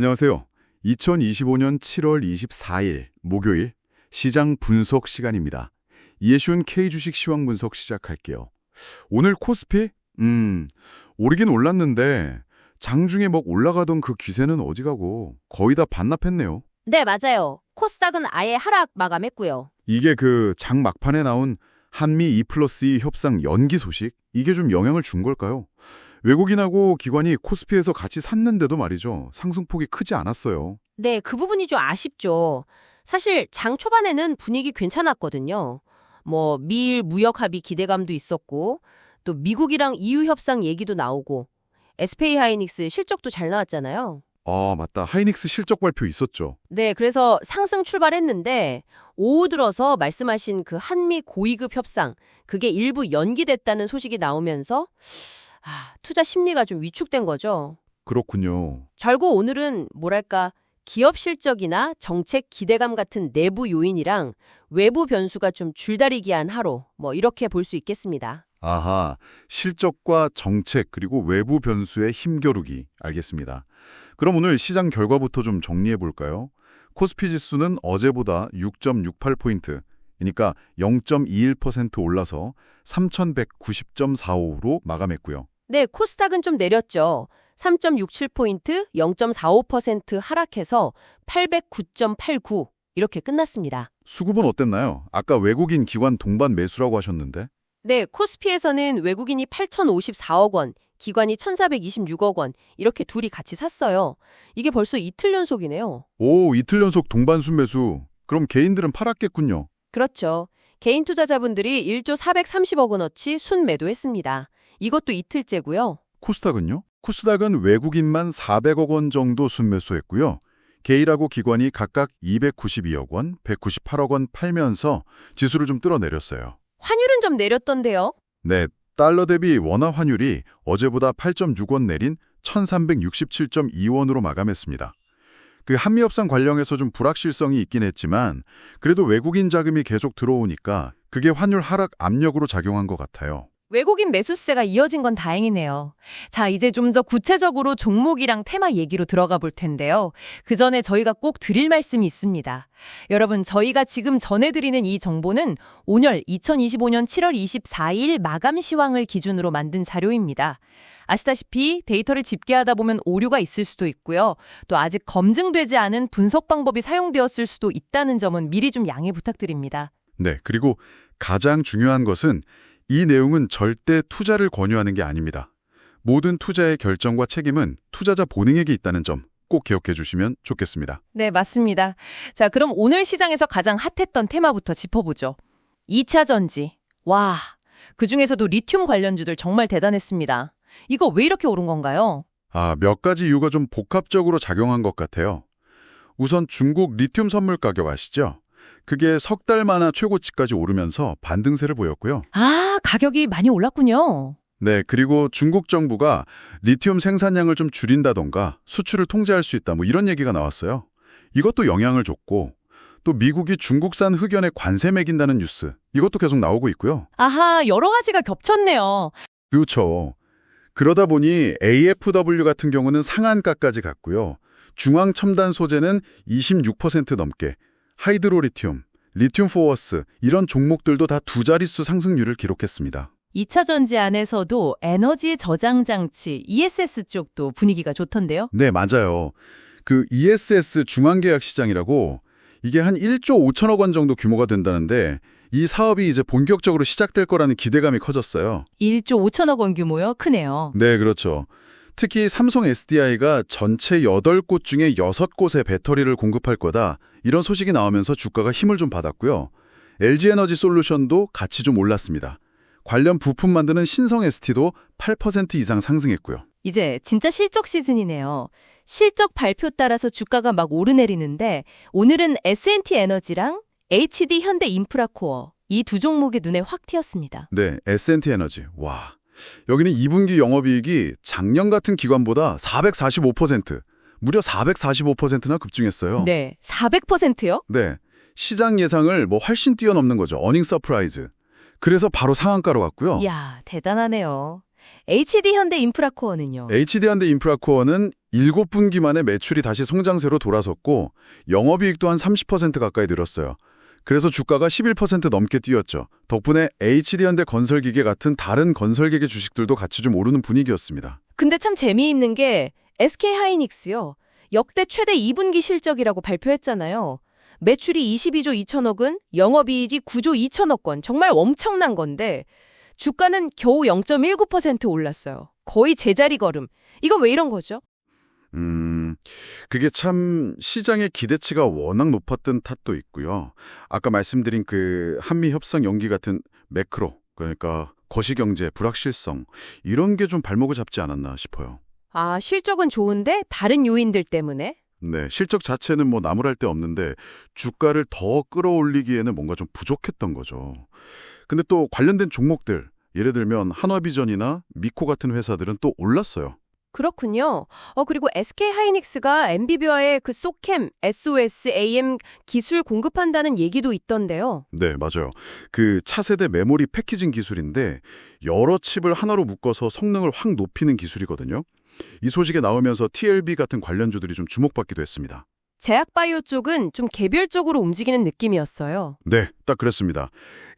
안녕하세요. 2025년 7월 24일 목요일 시장 분석 시간입니다. 이해쉬운 K주식 시황 분석 시작할게요. 오늘 코스피? 오르긴 올랐는데 장중에 막 올라가던 그 기세는 어디 가고 거의 다 반납했네요. 네, 맞아요. 코스닥은 아예 하락 마감했고요. 이게 그 장 막판에 나온 한미 2+2 협상 연기 소식? 이게 좀 영향을 준 걸까요? 외국인하고 기관이 코스피에서 같이 샀는데도 말이죠. 상승폭이 크지 않았어요. 네, 그 부분이 좀 아쉽죠. 사실 장 초반에는 분위기 괜찮았거든요. 미일 무역 합의 기대감도 있었고, 또 미국이랑 EU 협상 얘기도 나오고, SK 하이닉스 실적도 잘 나왔잖아요. 아, 맞다. 하이닉스 실적 발표 있었죠. 네, 그래서 상승 출발했는데 오후 들어서 말씀하신 그 한미 고위급 협상, 그게 일부 연기됐다는 소식이 나오면서 투자 심리가 좀 위축된 거죠. 그렇군요. 결국 오늘은 기업 실적이나 정책 기대감 같은 내부 요인이랑 외부 변수가 좀 줄다리기한 하루, 이렇게 볼 수 있겠습니다. 아하, 실적과 정책 그리고 외부 변수의 힘겨루기. 알겠습니다. 그럼 오늘 시장 결과부터 좀 정리해 볼까요? 코스피 지수는 어제보다 6.68포인트, 그러니까 0.21% 올라서 3,190.45로 마감했고요. 네, 코스닥은 좀 내렸죠. 3.67포인트, 0.45% 하락해서 809.89 이렇게 끝났습니다. 수급은 어땠나요? 아까 외국인 기관 동반 매수라고 하셨는데. 네, 코스피에서는 외국인이 8,054억 원, 기관이 1,426억 원 이렇게 둘이 같이 샀어요. 이게 벌써 이틀 연속이네요. 오, 이틀 연속 동반 순매수. 그럼 개인들은 팔았겠군요. 그렇죠. 개인 투자자분들이 1조 430억 원어치 순매도했습니다. 이것도 이틀째고요. 코스닥은요? 코스닥은 외국인만 400억 원 정도 순매수했고요. 개인하고 기관이 각각 292억 원, 198억 원 팔면서 지수를 좀 끌어내렸어요. 환율은 좀 내렸던데요. 네, 달러 대비 원화 환율이 어제보다 8.6원 내린 1367.2원으로 마감했습니다. 그 한미 협상 관련해서 좀 불확실성이 있긴 했지만 그래도 외국인 자금이 계속 들어오니까 그게 환율 하락 압력으로 작용한 것 같아요. 외국인 매수세가 이어진 건 다행이네요. 자, 이제 좀 더 구체적으로 종목이랑 테마 얘기로 들어가 볼 텐데요. 그 전에 저희가 꼭 드릴 말씀이 있습니다. 여러분, 저희가 지금 전해드리는 이 정보는 오늘 2025년 7월 24일 마감 시황을 기준으로 만든 자료입니다. 아시다시피 데이터를 집계하다 보면 오류가 있을 수도 있고요. 또 아직 검증되지 않은 분석 방법이 사용되었을 수도 있다는 점은 미리 좀 양해 부탁드립니다. 네, 그리고 가장 중요한 것은 이 내용은 절대 투자를 권유하는 게 아닙니다. 모든 투자의 결정과 책임은 투자자 본인에게 있다는 점 꼭 기억해 주시면 좋겠습니다. 네, 맞습니다. 자, 그럼 오늘 시장에서 가장 핫했던 테마부터 짚어보죠. 2차 전지. 와, 그중에서도 리튬 관련주들 정말 대단했습니다. 이거 왜 이렇게 오른 건가요? 몇 가지 이유가 좀 복합적으로 작용한 것 같아요. 우선 중국 리튬 선물 가격 아시죠? 그게 석 달 만에 최고치까지 오르면서 반등세를 보였고요. 가격이 많이 올랐군요. 네, 그리고 중국 정부가 리튬 생산량을 좀 줄인다던가 수출을 통제할 수 있다 이런 얘기가 나왔어요. 이것도 영향을 줬고 또 미국이 중국산 흑연에 관세 매긴다는 뉴스 이것도 계속 나오고 있고요. 여러 가지가 겹쳤네요. 그렇죠. 그러다 보니 AFW 같은 경우는 상한가까지 갔고요. 중앙첨단 소재는 26% 넘게, 하이드로리튬, 리튬 포워스 이런 종목들도 다 두 자릿수 상승률을 기록했습니다. 2차 전지 안에서도 에너지 저장 장치, ESS 쪽도 분위기가 좋던데요? 네, 맞아요. 그 ESS 중앙계약 시장이라고 이게 한 1조 5천억 원 정도 규모가 된다는데 이 사업이 이제 본격적으로 시작될 거라는 기대감이 커졌어요. 1조 5천억 원 규모요? 크네요. 네, 그렇죠. 특히 삼성 SDI가 전체 8곳 중에 6곳에 배터리를 공급할 거다. 이런 소식이 나오면서 주가가 힘을 좀 받았고요. LG에너지 솔루션도 같이 좀 올랐습니다. 관련 부품 만드는 신성 ST도 8% 이상 상승했고요. 이제 진짜 실적 시즌이네요. 실적 발표 따라서 주가가 막 오르내리는데 오늘은 S&T 에너지랑 HD 현대 인프라코어 이 두 종목의 눈에 확 띄었습니다. 네, S&T 에너지. 와, 여기는 2분기 영업이익이 작년 같은 기간보다 445%, 무려 445%나 급증했어요. 네, 400%요? 네, 시장 예상을 훨씬 뛰어넘는 거죠. 어닝 서프라이즈. 그래서 바로 상한가로 갔고요. 이야, 대단하네요. HD 현대 인프라코어는요? HD 현대 인프라코어는 7분기 만에 매출이 다시 성장세로 돌아섰고 영업이익도 한 30% 가까이 늘었어요. 그래서 주가가 11% 넘게 뛰었죠. 덕분에 HD현대 건설기계 같은 다른 건설기계 주식들도 같이 좀 오르는 분위기였습니다. 근데 참 재미있는 게 SK하이닉스요. 역대 최대 2분기 실적이라고 발표했잖아요. 매출이 22조 2천억은 영업이익이 9조 2천억 원. 정말 엄청난 건데 주가는 겨우 0.19% 올랐어요. 거의 제자리 걸음. 이건 왜 이런 거죠? 그게 참 시장의 기대치가 워낙 높았던 탓도 있고요. 아까 말씀드린 그 한미 협상 연기 같은 매크로, 그러니까 거시경제, 불확실성 이런 게 좀 발목을 잡지 않았나 싶어요. 아, 실적은 좋은데 다른 요인들 때문에? 네, 실적 자체는 뭐 나무랄 데 없는데 주가를 더 끌어올리기에는 뭔가 좀 부족했던 거죠. 근데 또 관련된 종목들, 예를 들면 한화비전이나 미코 같은 회사들은 또 올랐어요. 그렇군요. 그리고 SK하이닉스가 엔비디아의 그 소캠, SOS, AM 기술 공급한다는 얘기도 있던데요. 네, 맞아요. 그 차세대 메모리 패키징 기술인데 여러 칩을 하나로 묶어서 성능을 확 높이는 기술이거든요. 이 소식에 나오면서 TLB 같은 관련주들이 좀 주목받기도 했습니다. 제약바이오 쪽은 좀 개별적으로 움직이는 느낌이었어요. 네, 딱 그렇습니다.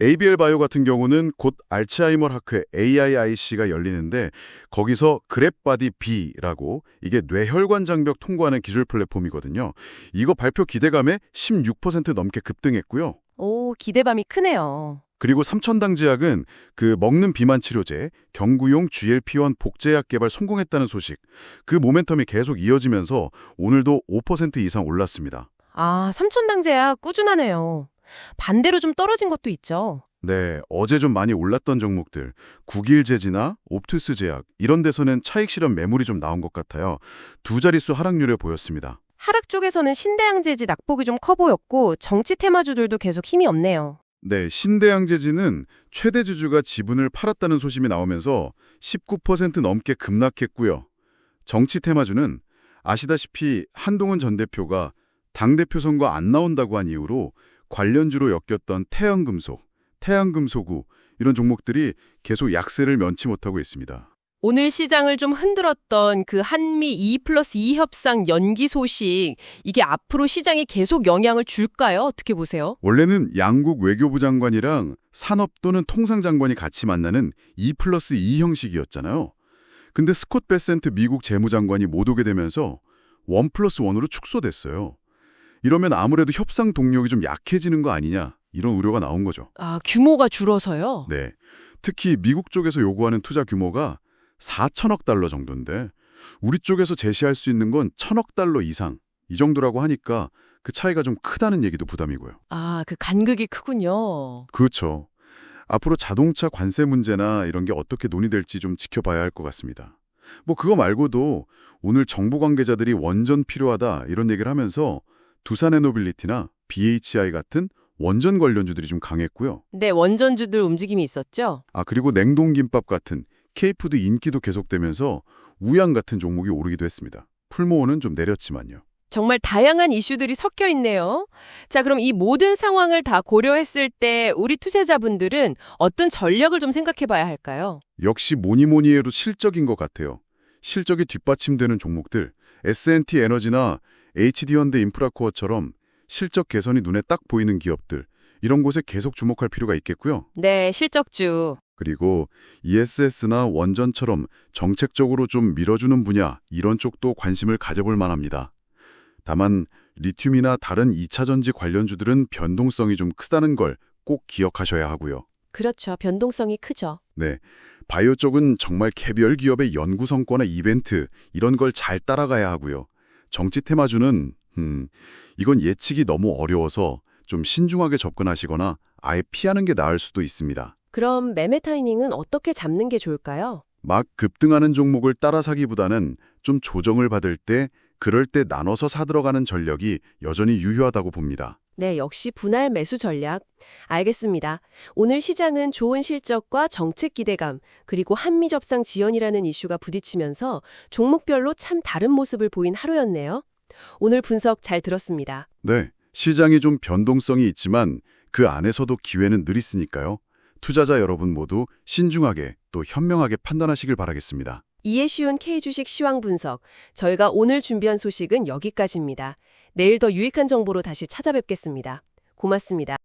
ABL 바이오 같은 경우는 곧 알츠하이머 학회 AIIC가 열리는데 거기서 그랩바디 B라고 이게 뇌혈관 장벽 통과하는 기술 플랫폼이거든요. 이거 발표 기대감에 16% 넘게 급등했고요. 오, 기대감이 크네요. 그리고 삼천당제약은 그 먹는 비만 치료제, 경구용 GLP-1 복제약 개발 성공했다는 소식. 그 모멘텀이 계속 이어지면서 오늘도 5% 이상 올랐습니다. 아, 삼천당제약 꾸준하네요. 반대로 좀 떨어진 것도 있죠. 네, 어제 좀 많이 올랐던 종목들, 국일제지나 옵투스 제약 이런 데서는 차익 실현 매물이 좀 나온 것 같아요. 두 자릿수 하락률에 보였습니다. 하락 쪽에서는 신대양제지 낙폭이 좀 커 보였고 정치 테마주들도 계속 힘이 없네요. 네, 신대양제지는 최대 주주가 지분을 팔았다는 소식이 나오면서 19% 넘게 급락했고요. 정치 테마주는 아시다시피 한동훈 전 대표가 당대표 선거 안 나온다고 한 이유로 관련주로 엮였던 태양금속, 태양금속우 이런 종목들이 계속 약세를 면치 못하고 있습니다. 오늘 시장을 좀 흔들었던 그 한미 2+2 협상 연기 소식, 이게 앞으로 시장에 계속 영향을 줄까요? 어떻게 보세요? 원래는 양국 외교부 장관이랑 산업 또는 통상 장관이 같이 만나는 2+2 형식이었잖아요. 근데 스콧 베센트 미국 재무장관이 못 오게 되면서 1+1으로 축소됐어요. 이러면 아무래도 협상 동력이 좀 약해지는 거 아니냐 이런 우려가 나온 거죠. 아, 규모가 줄어서요? 네, 특히 미국 쪽에서 요구하는 투자 규모가 4천억 달러 정도인데 우리 쪽에서 제시할 수 있는 건 1,000억 달러 이상 이 정도라고 하니까 그 차이가 좀 크다는 얘기도 부담이고요. 아, 그 간극이 크군요. 그렇죠. 앞으로 자동차 관세 문제나 이런 게 어떻게 논의될지 좀 지켜봐야 할 것 같습니다. 뭐 그거 말고도 오늘 정부 관계자들이 원전 필요하다 이런 얘기를 하면서 두산에너빌리티나 BHI 같은 원전 관련주들이 좀 강했고요. 네, 원전주들 움직임이 있었죠? 그리고 냉동김밥 같은 K푸드 인기도 계속되면서 우양 같은 종목이 오르기도 했습니다. 풀모으는 좀 내렸지만요. 정말 다양한 이슈들이 섞여 있네요. 자, 그럼 이 모든 상황을 다 고려했을 때 우리 투자자분들은 어떤 전략을 좀 생각해 봐야 할까요? 역시 뭐니 해도 실적인 것 같아요. 실적이 뒷받침되는 종목들, S&T 에너지나 HD현대 인프라코어처럼 실적 개선이 눈에 딱 보이는 기업들, 이런 곳에 계속 주목할 필요가 있겠고요. 네, 실적주. 그리고 ESS나 원전처럼 정책적으로 좀 밀어주는 분야, 이런 쪽도 관심을 가져볼 만합니다. 다만 리튬이나 다른 2차 전지 관련주들은 변동성이 좀 크다는 걸 꼭 기억하셔야 하고요. 그렇죠. 변동성이 크죠. 네, 바이오 쪽은 정말 개별 기업의 연구 성과나 이벤트 이런 걸 잘 따라가야 하고요. 정치 테마주는 이건 예측이 너무 어려워서 좀 신중하게 접근하시거나 아예 피하는 게 나을 수도 있습니다. 그럼 매매 타이밍은 어떻게 잡는 게 좋을까요? 막 급등하는 종목을 따라 사기보다는 좀 조정을 받을 때 그럴 때 나눠서 사들어가는 전략이 여전히 유효하다고 봅니다. 네, 역시 분할 매수 전략. 알겠습니다. 오늘 시장은 좋은 실적과 정책 기대감, 그리고 한미 접상 지연이라는 이슈가 부딪히면서 종목별로 참 다른 모습을 보인 하루였네요. 오늘 분석 잘 들었습니다. 네, 시장이 좀 변동성이 있지만 그 안에서도 기회는 늘 있으니까요. 투자자 여러분 모두 신중하게 또 현명하게 판단하시길 바라겠습니다. 이해 쉬운 K주식 시황 분석. 저희가 오늘 준비한 소식은 여기까지입니다. 내일 더 유익한 정보로 다시 찾아뵙겠습니다. 고맙습니다.